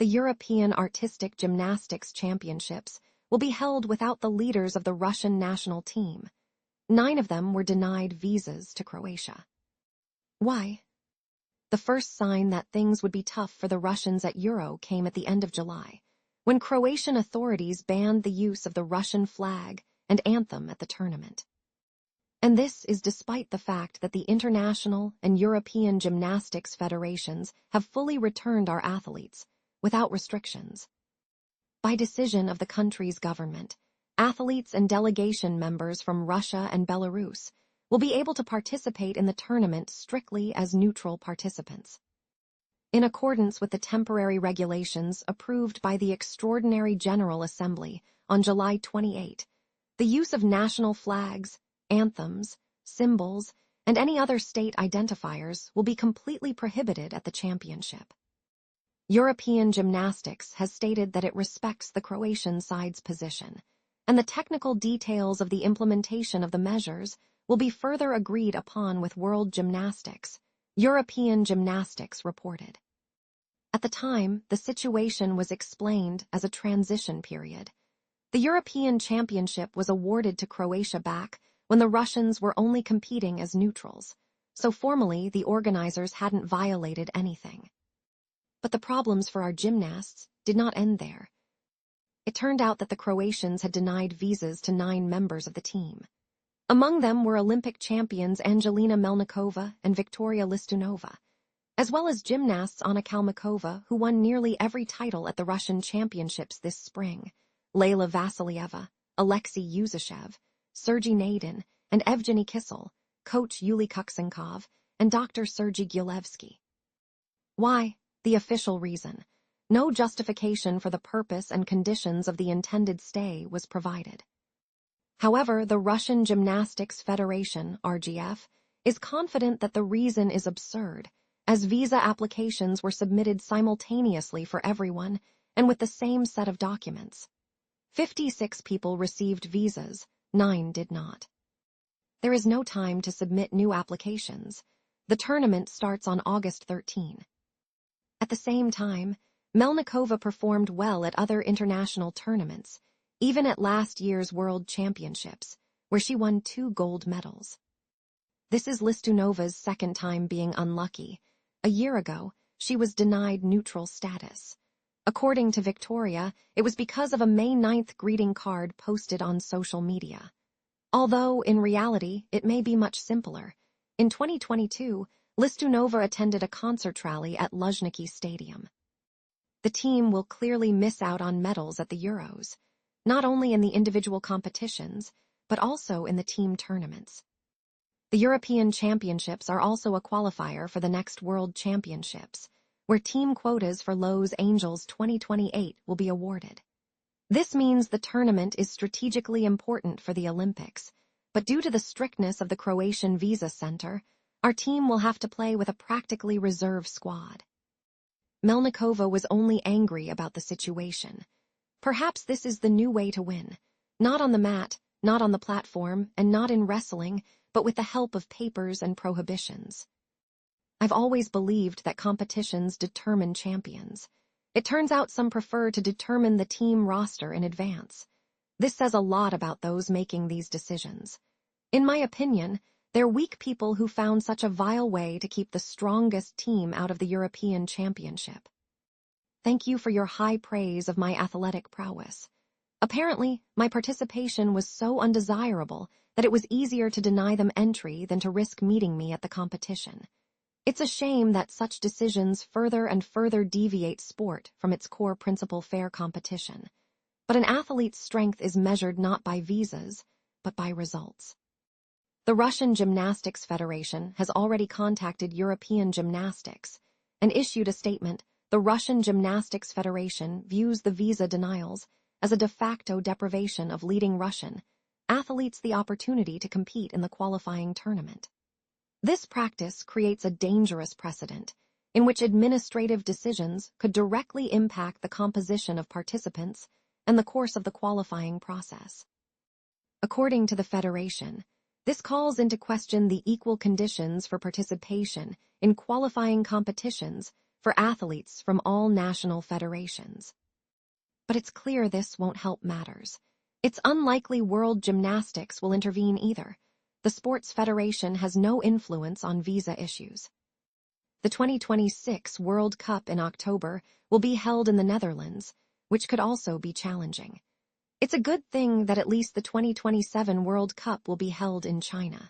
the European Artistic Gymnastics Championships will be held without the leaders of the Russian national team. 9 of them were denied visas to Croatia. Why? The first sign that things would be tough for the Russians at Euro came at the end of July, when Croatian authorities banned the use of the Russian flag and anthem at the tournament. And this is despite the fact that the international and European gymnastics federations have fully returned our athletes, without restrictions. By decision of the country's government, athletes and delegation members from Russia and Belarus will be able to participate in the tournament strictly as neutral participants. In accordance with the temporary regulations approved by the Extraordinary General Assembly on July 28, the use of national flags, anthems, symbols, and any other state identifiers will be completely prohibited at the championship. European Gymnastics has stated that it respects the Croatian side's position, and the technical details of the implementation of the measures will be further agreed upon with World Gymnastics, European Gymnastics reported. At the time, the situation was explained as a transition period. The European Championship was awarded to Croatia back when the Russians were only competing as neutrals, so formally the organizers hadn't violated anything. But the problems for our gymnasts did not end there. It turned out that the Croatians had denied visas to 9 members of the team. Among them were Olympic champions Angelina Melnikova and Victoria Listunova, as well as gymnasts Anna Kalmykova, who won nearly every title at the Russian championships this spring, Layla Vasilieva, Alexei Yuzashev, Sergei Nadin, and Evgeny Kissel, coach Yuli Kuksenkov, and Dr. Sergei Gilevsky. Why? The official reason. No justification for the purpose and conditions of the intended stay was provided. However, the Russian Gymnastics Federation, RGF, is confident that the reason is absurd, as visa applications were submitted simultaneously for everyone and with the same set of documents. 56 people received visas, 9 did not. There is no time to submit new applications. The tournament starts on August 13. At the same time, Melnikova performed well at other international tournaments, even at last year's World Championships, where she won 2 gold medals. This is Listunova's second time being unlucky. A year ago, she was denied neutral status. According to Victoria, it was because of a May 9th greeting card posted on social media. Although, in reality, it may be much simpler. In 2022, Listunova attended a concert rally at Luzhniki Stadium. The team will clearly miss out on medals at the Euros, not only in the individual competitions, but also in the team tournaments. The European Championships are also a qualifier for the next World Championships, where team quotas for Los Angeles 2028 will be awarded. This means the tournament is strategically important for the Olympics, but due to the strictness of the Croatian visa center, our team will have to play with a practically reserve squad. Melnikova was only angry about the situation. Perhaps this is the new way to win. Not on the mat, not on the platform, and not in wrestling, but with the help of papers and prohibitions. I've always believed that competitions determine champions. It turns out some prefer to determine the team roster in advance. This says a lot about those making these decisions. In my opinion, they're weak people who found such a vile way to keep the strongest team out of the European Championship. Thank you for your high praise of my athletic prowess. Apparently, my participation was so undesirable that it was easier to deny them entry than to risk meeting me at the competition. It's a shame that such decisions further and further deviate sport from its core principle: fair competition. But an athlete's strength is measured not by visas, but by results. The Russian Gymnastics Federation has already contacted European Gymnastics and issued a statement. The Russian Gymnastics Federation views the visa denials as a de facto deprivation of leading Russian athletes the opportunity to compete in the qualifying tournament. This practice creates a dangerous precedent in which administrative decisions could directly impact the composition of participants and the course of the qualifying process. According to the Federation, this calls into question the equal conditions for participation in qualifying competitions for athletes from all national federations. But it's clear this won't help matters. It's unlikely World Gymnastics will intervene either. The sports federation has no influence on visa issues. The 2026 World Cup in October will be held in the Netherlands, which could also be challenging. It's a good thing that at least the 2027 World Cup will be held in China.